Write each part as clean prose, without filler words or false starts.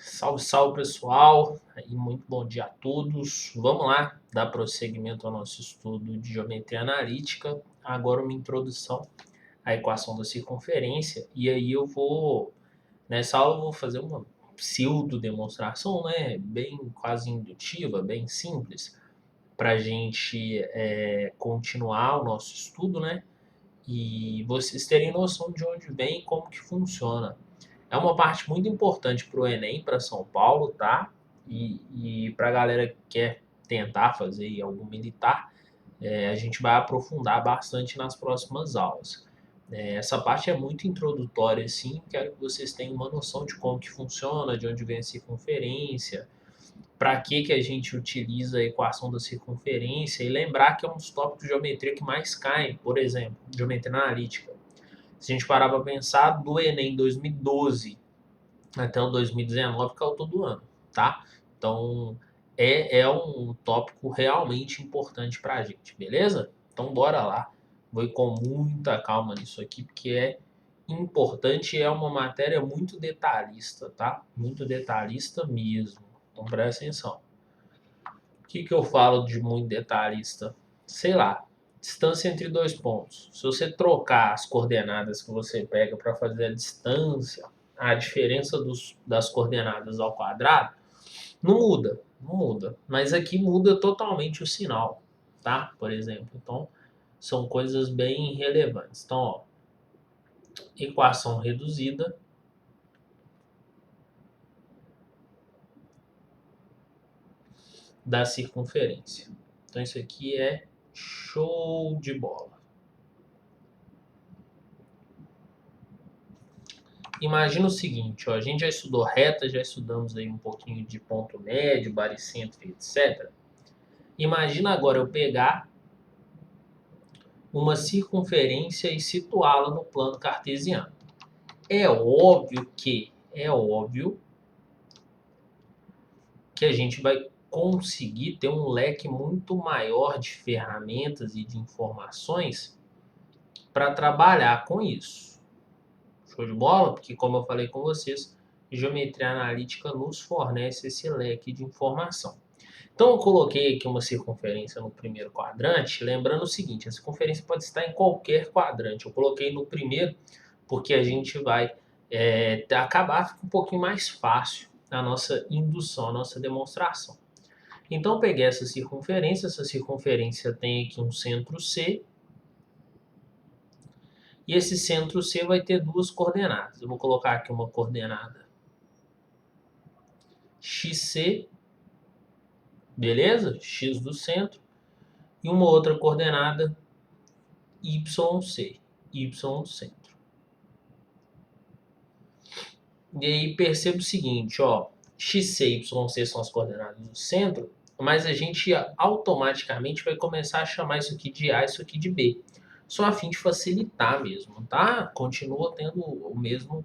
Salve, salve pessoal, e muito bom dia a todos. Vamos lá dar prosseguimento ao nosso estudo de geometria analítica. Agora uma introdução à equação da circunferência, e aí nessa aula eu vou fazer uma pseudo demonstração, né, bem quase indutiva, bem simples, para a gente continuar o nosso estudo, né, e vocês terem noção de onde vem e como que funciona. É uma parte muito importante para o Enem, para São Paulo, tá? E para a galera que quer tentar fazer algum militar, a gente vai aprofundar bastante nas próximas aulas. Essa parte é muito introdutória, assim, quero que vocês tenham uma noção de como que funciona, de onde vem a circunferência, para que a gente utiliza a equação da circunferência e lembrar que é um dos tópicos de geometria que mais caem, por exemplo, geometria analítica. Se a gente parar para pensar, do Enem 2012 até o 2019 caiu todo ano, tá? Então, é um tópico realmente importante para a gente, beleza? Então, bora lá. Vou ir com muita calma nisso aqui, porque é importante e é uma matéria muito detalhista, tá? Muito detalhista mesmo. Então, presta atenção. O que eu falo de muito detalhista? Sei lá, distância entre dois pontos. Se você trocar as coordenadas que você pega para fazer a distância, a diferença das coordenadas ao quadrado, não muda, não muda. Mas aqui muda totalmente o sinal, tá? Por exemplo, então são coisas bem relevantes. Então, ó, equação reduzida da circunferência. Então isso aqui é show de bola. Imagina o seguinte, ó, a gente já estudou reta, já estudamos aí um pouquinho de ponto médio, baricentro, etc. Imagina agora eu pegar uma circunferência e situá-la no plano cartesiano. É óbvio que a gente vai conseguir ter um leque muito maior de ferramentas e de informações para trabalhar com isso. Show de bola? Porque, como eu falei com vocês, geometria analítica nos fornece esse leque de informação. Então, eu coloquei aqui uma circunferência no primeiro quadrante, lembrando o seguinte, a circunferência pode estar em qualquer quadrante. Eu coloquei no primeiro porque a gente vai acabar, fica um pouquinho mais fácil a nossa indução, a nossa demonstração. Então, eu peguei essa circunferência tem aqui um centro C, e esse centro C vai ter duas coordenadas. Eu vou colocar aqui uma coordenada XC, beleza? X do centro. E uma outra coordenada YC, Y do centro. E aí perceba o seguinte, ó, XC e YC são as coordenadas do centro, mas a gente automaticamente vai começar a chamar isso aqui de A, isso aqui de B. Só a fim de facilitar mesmo, tá? Continua tendo o mesmo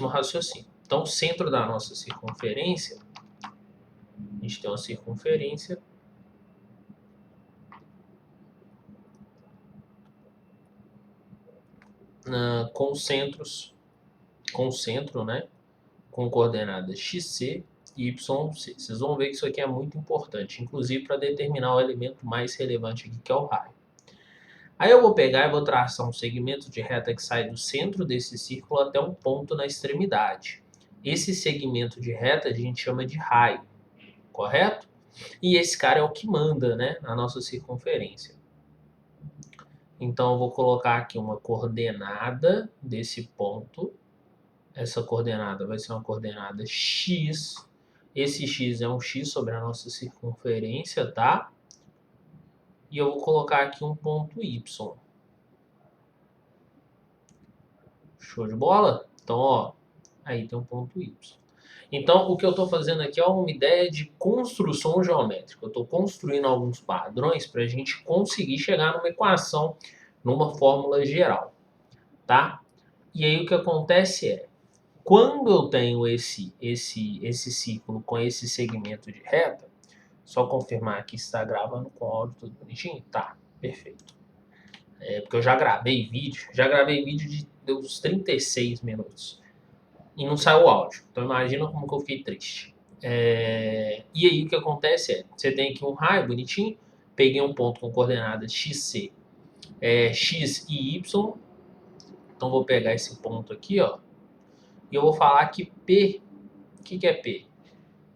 raciocínio. Então, o centro da nossa circunferência, a gente tem uma circunferência com centros, com centro, né? Com coordenadas XC e YC. Vocês vão ver que isso aqui é muito importante, inclusive para determinar o elemento mais relevante aqui, que é o raio. Aí eu vou pegar e vou traçar um segmento de reta que sai do centro desse círculo até um ponto na extremidade. Esse segmento de reta a gente chama de raio, correto? E esse cara é o que manda, né, na nossa circunferência. Então eu vou colocar aqui uma coordenada desse ponto. Essa coordenada vai ser uma coordenada x. Esse x é um x sobre a nossa circunferência, tá? E eu vou colocar aqui um ponto y. Show de bola? Então, ó, aí tem um ponto y. Então, o que eu estou fazendo aqui é uma ideia de construção geométrica. Eu estou construindo alguns padrões para a gente conseguir chegar numa equação, numa fórmula geral, tá? E aí o que acontece é, quando eu tenho esse círculo com esse segmento de reta, só confirmar aqui se está gravando com áudio tudo bonitinho? Tá, perfeito. Porque eu já gravei vídeo de uns 36 minutos. e não saiu o áudio. Então imagina como que eu fiquei triste. E aí o que acontece é, você tem aqui um raio bonitinho, peguei um ponto com coordenadas xc, x e y, então vou pegar esse ponto aqui, ó, e eu vou falar que P, o que é P?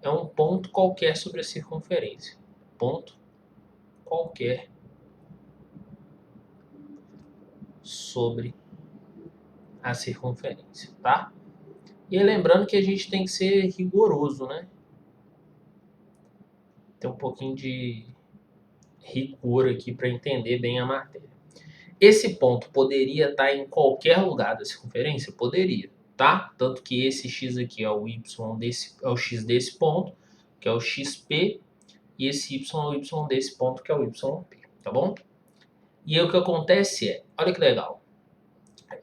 É um ponto qualquer sobre a circunferência. Ponto qualquer sobre a circunferência, tá? E lembrando que a gente tem que ser rigoroso, né? Tem um pouquinho de rigor aqui para entender bem a matéria. Esse ponto poderia estar em qualquer lugar da circunferência? Poderia, tá? Tanto que esse x aqui é o y desse, é o x desse ponto, que é o xp, e esse y é o y desse ponto, que é o yp, tá bom? E aí o que acontece é, olha que legal,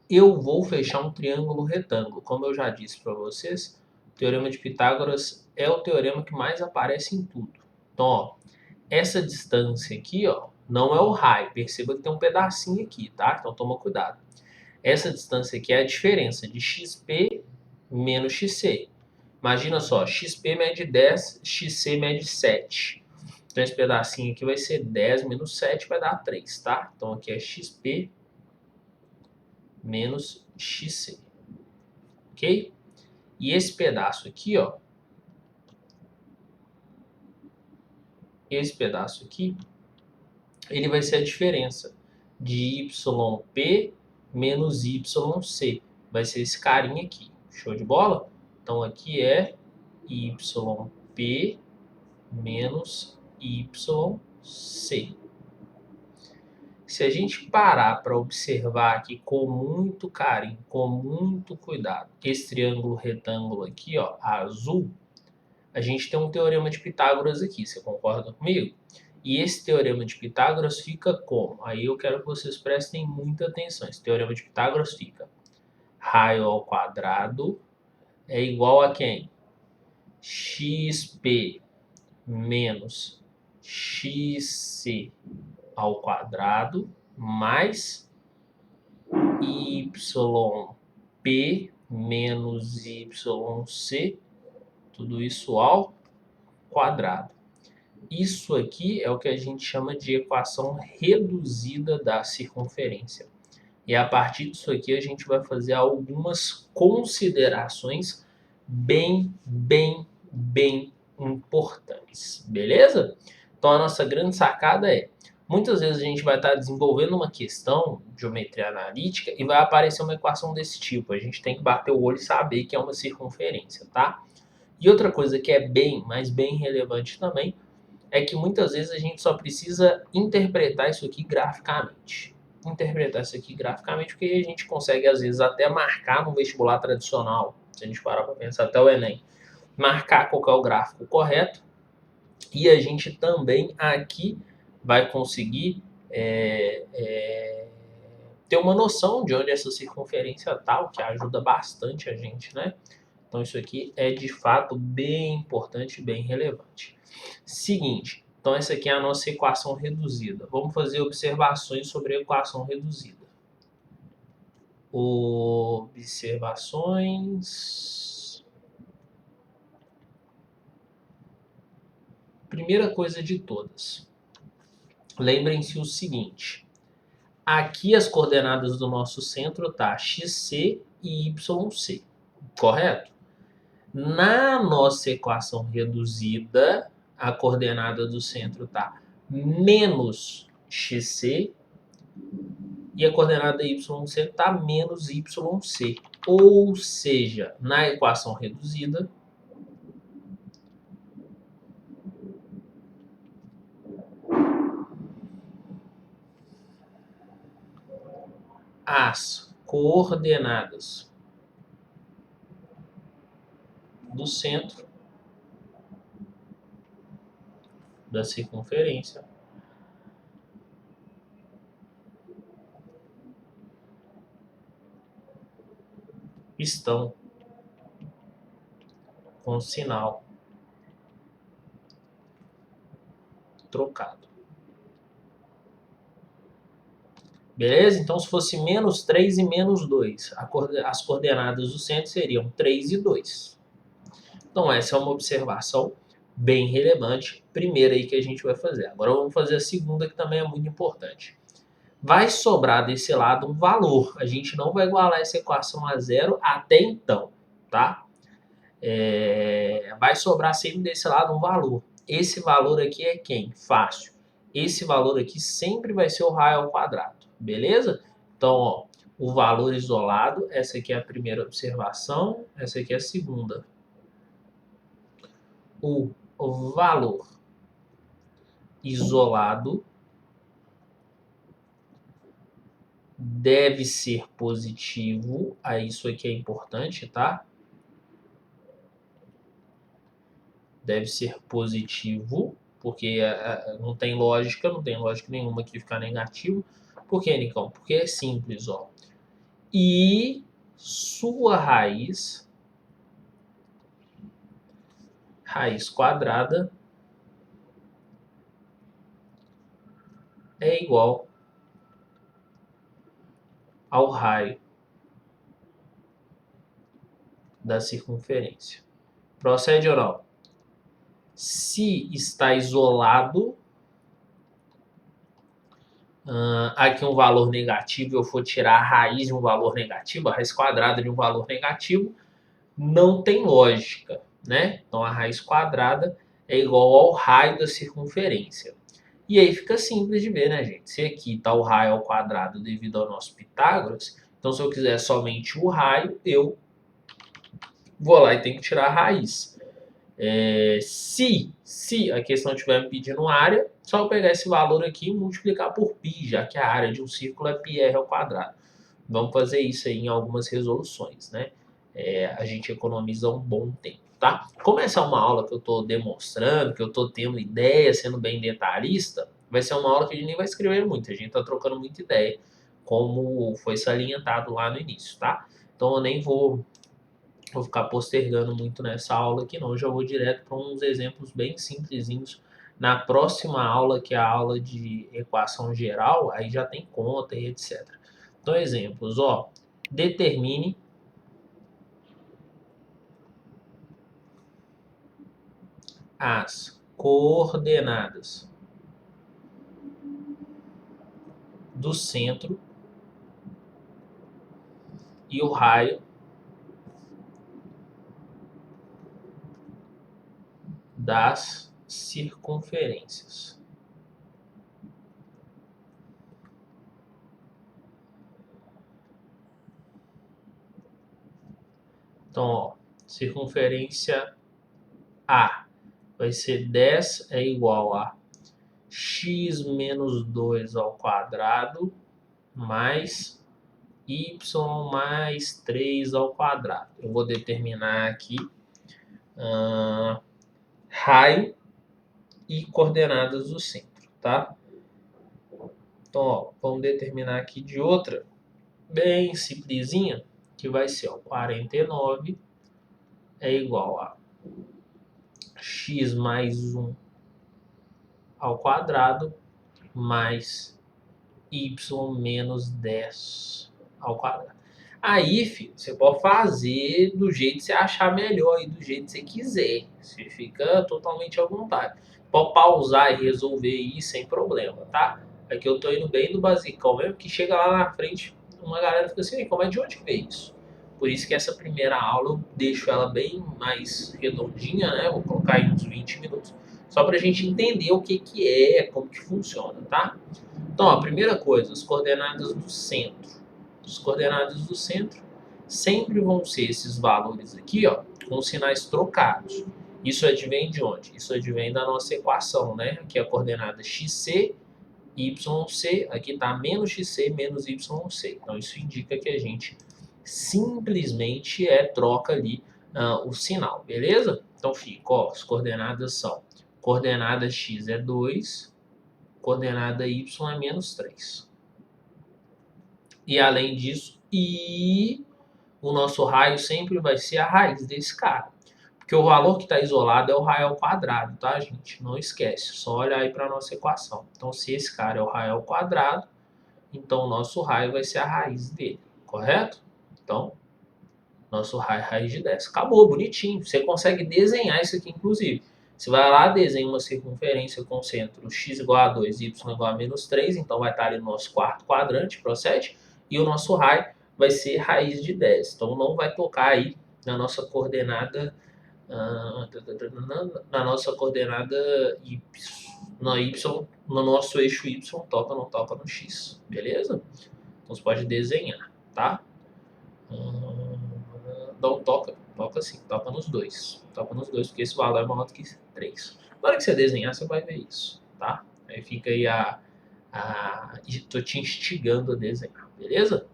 eu vou fechar um triângulo retângulo. Como eu já disse para vocês, o Teorema de Pitágoras é o teorema que mais aparece em tudo. Então, ó, essa distância aqui, ó, não é o raio. Perceba que tem um pedacinho aqui, tá? Então toma cuidado. Essa distância aqui é a diferença de xp menos xc. Imagina só, xp mede 10, xc mede 7. Então esse pedacinho aqui vai ser 10 menos 7, vai dar 3, tá? Então aqui é xp menos xc, ok? E esse pedaço aqui, ó, esse pedaço aqui, ele vai ser a diferença de yp menos yc. Vai ser esse carinha aqui. Show de bola? Então aqui é yp menos yc. Se a gente parar para observar aqui com muito carinho, com muito cuidado, esse triângulo retângulo aqui, ó, azul, a gente tem um teorema de Pitágoras aqui, você concorda comigo? E esse teorema de Pitágoras fica como? Aí eu quero que vocês prestem muita atenção. Esse teorema de Pitágoras fica raio ao quadrado é igual a quem? Xp menos xc ao quadrado mais yp menos yc, tudo isso ao quadrado. Isso aqui é o que a gente chama de equação reduzida da circunferência. E a partir disso aqui a gente vai fazer algumas considerações bem importantes, beleza? Então a nossa grande sacada é, muitas vezes a gente vai estar desenvolvendo uma questão de geometria analítica e vai aparecer uma equação desse tipo. A gente tem que bater o olho e saber que é uma circunferência, tá? E outra coisa que é mas bem relevante também, é que muitas vezes a gente só precisa interpretar isso aqui graficamente. Interpretar isso aqui graficamente, porque a gente consegue, às vezes, até marcar no vestibular tradicional, se a gente parar para pensar, até o Enem, marcar qual é o gráfico correto, e a gente também aqui vai conseguir ter uma noção de onde essa circunferência está, o que ajuda bastante a gente, né? Então isso aqui é de fato bem importante, bem relevante. Seguinte, então essa aqui é a nossa equação reduzida. Vamos fazer observações sobre a equação reduzida. Observações. Primeira coisa de todas. Lembrem-se o seguinte. Aqui as coordenadas do nosso centro tá xc e yc, correto? Na nossa equação reduzida, a coordenada do centro está menos xc e a coordenada yc está menos yc. Ou seja, na equação reduzida, as coordenadas do centro da circunferência estão com sinal trocado. Beleza? Então, se fosse menos 3 e menos 2, as coordenadas do centro seriam 3 e 2. Então, essa é uma observação bem relevante, primeira aí que a gente vai fazer. Agora vamos fazer a segunda, que também é muito importante. Vai sobrar desse lado um valor. A gente não vai igualar essa equação a zero até então, tá? Vai sobrar sempre desse lado um valor. Esse valor aqui é quem? Fácil. Esse valor aqui sempre vai ser o raio ao quadrado, beleza? Então, ó, o valor isolado, essa aqui é a primeira observação, essa aqui é a segunda. O valor isolado deve ser positivo, aí isso aqui é importante, tá? Deve ser positivo, porque não tem lógica nenhuma aqui ficar negativo. Por que, Nicão? Porque é simples, ó. E sua raiz quadrada é igual ao raio da circunferência. Procede ou não? Se está isolado, aqui um valor negativo, eu for tirar a raiz de um valor negativo, a raiz quadrada de um valor negativo, não tem lógica, né? Então, a raiz quadrada é igual ao raio da circunferência. E aí fica simples de ver, né, gente? Se aqui está o raio ao quadrado devido ao nosso Pitágoras, então se eu quiser somente o raio, eu vou lá e tenho que tirar a raiz. Se a questão estiver me pedindo área, só eu pegar esse valor aqui e multiplicar por π, já que a área de um círculo é πr ao quadrado. Vamos fazer isso aí em algumas resoluções, né? A gente economiza um bom tempo, tá? Como essa é uma aula que eu estou demonstrando, que eu estou tendo ideia, sendo bem detalhista, vai ser uma aula que a gente nem vai escrever muito, a gente está trocando muita ideia, como foi salientado lá no início, tá? Então eu nem vou ficar postergando muito nessa aula aqui não, eu já vou direto para uns exemplos bem simplesinhos na próxima aula, que é a aula de equação geral, aí já tem conta e etc. Então, exemplos, ó, determine as coordenadas do centro e o raio das circunferências. Então, ó, circunferência A vai ser 10 é igual a x menos 2 ao quadrado mais y mais 3 ao quadrado. Eu vou determinar aqui raio e coordenadas do centro, tá? Então, ó, vamos determinar aqui de outra bem simplesinha, que vai ser, ó, 49 é igual a x mais 1 ao quadrado mais y menos 10 ao quadrado. Aí, filho, você pode fazer do jeito que você achar melhor e do jeito que você quiser. Você fica totalmente à vontade. Pode pausar e resolver isso sem problema, tá? Aqui eu tô indo bem no basicão mesmo, que chega lá na frente, uma galera fica assim, como é de onde veio isso? Por isso que essa primeira aula eu deixo ela bem mais redondinha, né? Vou colocar aí uns 20 minutos, só pra gente entender o que é, como que funciona, tá? Então, ó, a primeira coisa, as coordenadas do centro. As coordenadas do centro sempre vão ser esses valores aqui, ó, com sinais trocados. Isso advém de onde? Isso advém da nossa equação, né? Aqui é a coordenada xc, yc, aqui está menos xc menos yc. Então, isso indica que a gente simplesmente troca ali o sinal, beleza? Então, fica, ó, as coordenadas são, coordenada x é 2, coordenada y é menos 3. E além disso, o nosso raio sempre vai ser a raiz desse cara. Porque o valor que está isolado é o raio ao quadrado, tá, gente? Não esquece, só olhar aí para a nossa equação. Então, se esse cara é o raio ao quadrado, então o nosso raio vai ser a raiz dele, correto? Então, nosso raio, raiz de 10. Acabou, bonitinho. Você consegue desenhar isso aqui, inclusive. Você vai lá, desenha uma circunferência com centro x igual a 2, y igual a menos 3, então vai estar ali no nosso quarto quadrante, procede, e o nosso raio vai ser raiz de 10. Então não vai tocar aí na nossa coordenada, na nossa coordenada y, no nosso eixo y, toca, não toca no x, beleza? Então você pode desenhar, tá? Não toca, toca sim, toca nos dois. Toca nos dois, porque esse valor é maior do que 3. Na hora que você desenhar, você vai ver isso, tá? Aí fica aí tô te instigando a desenhar, beleza?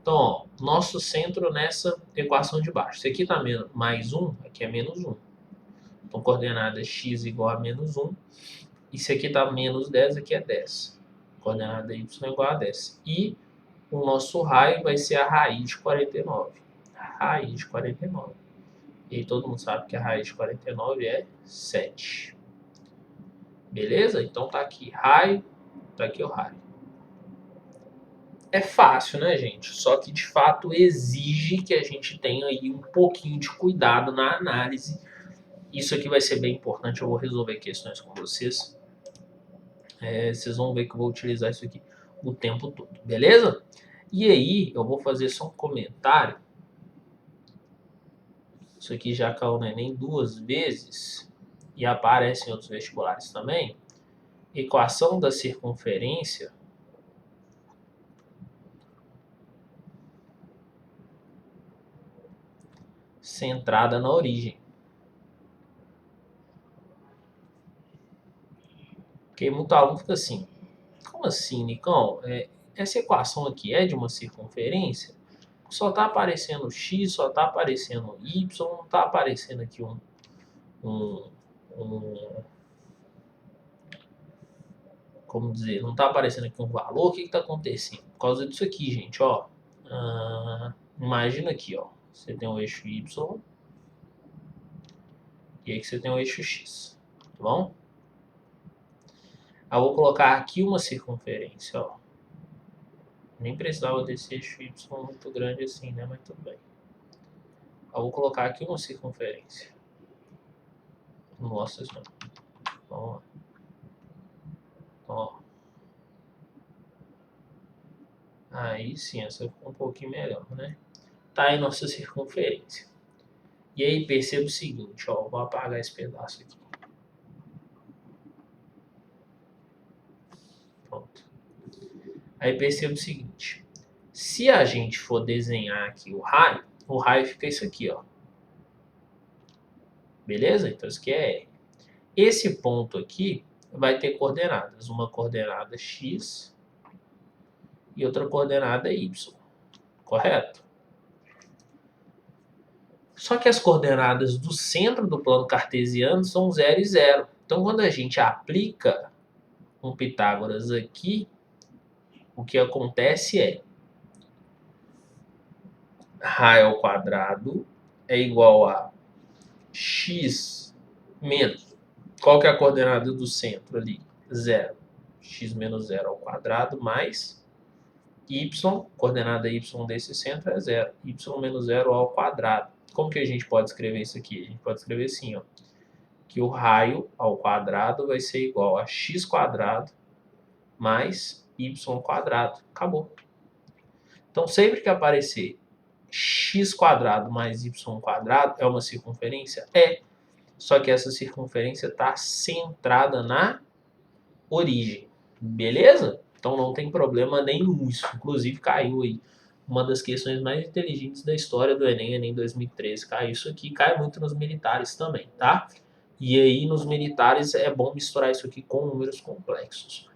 Então, ó, nosso centro nessa equação de baixo. Esse aqui tá mais 1, aqui é menos 1. Então, coordenada x igual a menos 1. Isso aqui tá menos 10, aqui é 10. Coordenada y igual a 10. E o nosso raio vai ser a raiz de 49. Raiz de 49. E todo mundo sabe que a raiz de 49 é 7. Beleza? Então tá aqui raio, tá aqui o raio. É fácil, né, gente? Só que de fato exige que a gente tenha aí um pouquinho de cuidado na análise. Isso aqui vai ser bem importante, eu vou resolver questões com vocês. Vocês vão ver que eu vou utilizar isso aqui o tempo todo, beleza? E aí, eu vou fazer só um comentário. Isso aqui já caiu no Enem 2 vezes e aparece em outros vestibulares também. Equação da circunferência centrada na origem. Porque muito aluno fica assim, como assim, Nicão? Essa equação aqui é de uma circunferência? Só está aparecendo x, só está aparecendo y, não está aparecendo aqui como dizer, não está aparecendo aqui um valor. O que está acontecendo? Por causa disso aqui, gente, ó. Imagina aqui, ó. Você tem o eixo y e aí que você tem o eixo x, tá bom? Eu vou colocar aqui uma circunferência, ó. Nem precisava desse eixo y muito grande assim, né? Mas tudo bem. Eu vou colocar aqui uma circunferência. Nossa senhora. Vamos lá. Ó. Aí sim, essa ficou um pouquinho melhor, né? Tá aí nossa circunferência. E aí perceba o seguinte, ó. Vou apagar esse pedaço aqui. Pronto. Aí perceba o seguinte. Se a gente for desenhar aqui o raio fica isso aqui, ó. Beleza? Então isso aqui é R. Esse ponto aqui vai ter coordenadas. Uma coordenada x e outra coordenada y. Correto? Só que as coordenadas do centro do plano cartesiano são 0 e 0. Então, quando a gente aplica um Pitágoras aqui, o que acontece é raio ao quadrado é igual a x menos. Qual que é a coordenada do centro ali? 0. X menos 0 ao quadrado mais y, coordenada y desse centro é 0. Y menos 0 ao quadrado. Como que a gente pode escrever isso aqui? A gente pode escrever assim, ó, que o raio ao quadrado vai ser igual a x quadrado mais y quadrado. Acabou. Então, sempre que aparecer x quadrado mais y quadrado é uma circunferência? É. Só que essa circunferência está centrada na origem. Beleza? Então não tem problema nenhum. Isso, inclusive, caiu aí. Uma das questões mais inteligentes da história do Enem, Enem 2013. Cai isso aqui, cai muito nos militares também, tá? E aí, nos militares, é bom misturar isso aqui com números complexos.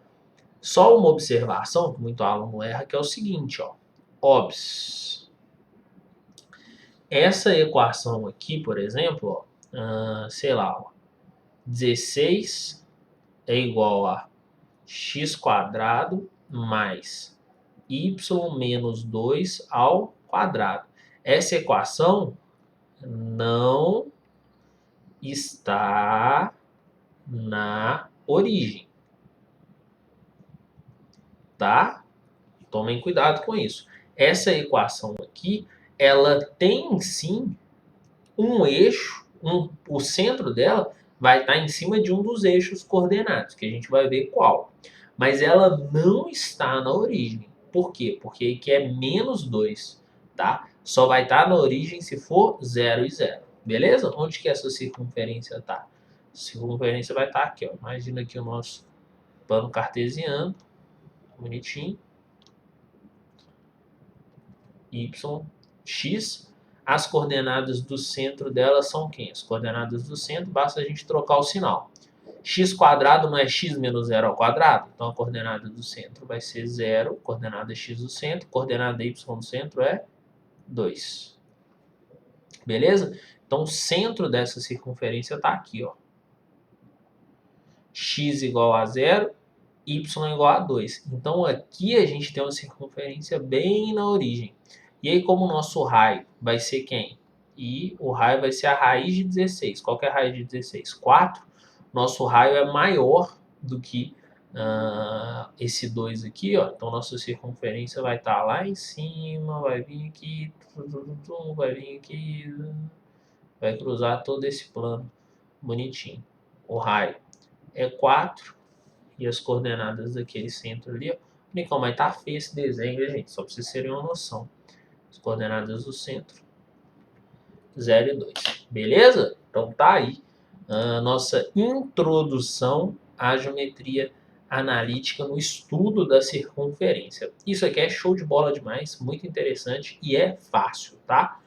Só uma observação, que muito aluno erra, que é o seguinte, ó. Obs. Essa equação aqui, por exemplo, ó, sei lá, ó, 16 é igual a x quadrado mais y menos 2 ao quadrado. Essa equação não está na origem, tá? Tomem cuidado com isso. Essa equação aqui, ela tem sim um eixo, o centro dela vai estar em cima de um dos eixos coordenados, que a gente vai ver qual. Mas ela não está na origem. Por quê? Porque aqui é menos 2, tá? Só vai estar na origem se for 0 e 0. Beleza? Onde que essa circunferência está? A circunferência vai estar aqui, ó. Imagina aqui o nosso plano cartesiano, bonitinho. Y, X. As coordenadas do centro dela são quem? As coordenadas do centro, basta a gente trocar o sinal. X quadrado não é x menos 0 ao quadrado? Então a coordenada do centro vai ser 0, coordenada x do centro, coordenada y do centro é 2. Beleza? Então o centro dessa circunferência está aqui, ó. X igual a 0, y igual a 2. Então aqui a gente tem uma circunferência bem na origem. E aí, como o nosso raio vai ser quem? E o raio vai ser a raiz de 16. Qual que é a raiz de 16? 4. Nosso raio é maior do que esse 2 aqui, ó. Então, nossa circunferência vai estar lá em cima, vai vir aqui, vai vir aqui, vai cruzar todo esse plano bonitinho. O raio é 4 e as coordenadas daquele centro ali, ó. Nicão, mas tá feio esse desenho, gente? Só para vocês terem uma noção. As coordenadas do centro, 0 e 2. Beleza? Então tá aí a nossa introdução à geometria analítica no estudo da circunferência. Isso aqui é show de bola demais, muito interessante e é fácil, tá?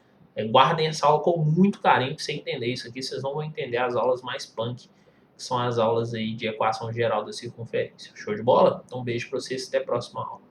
Guardem essa aula com muito carinho para você entender isso aqui. Vocês não vão entender as aulas mais punk, que são as aulas aí de equação geral da circunferência. Show de bola? Então um beijo para vocês, até a próxima aula.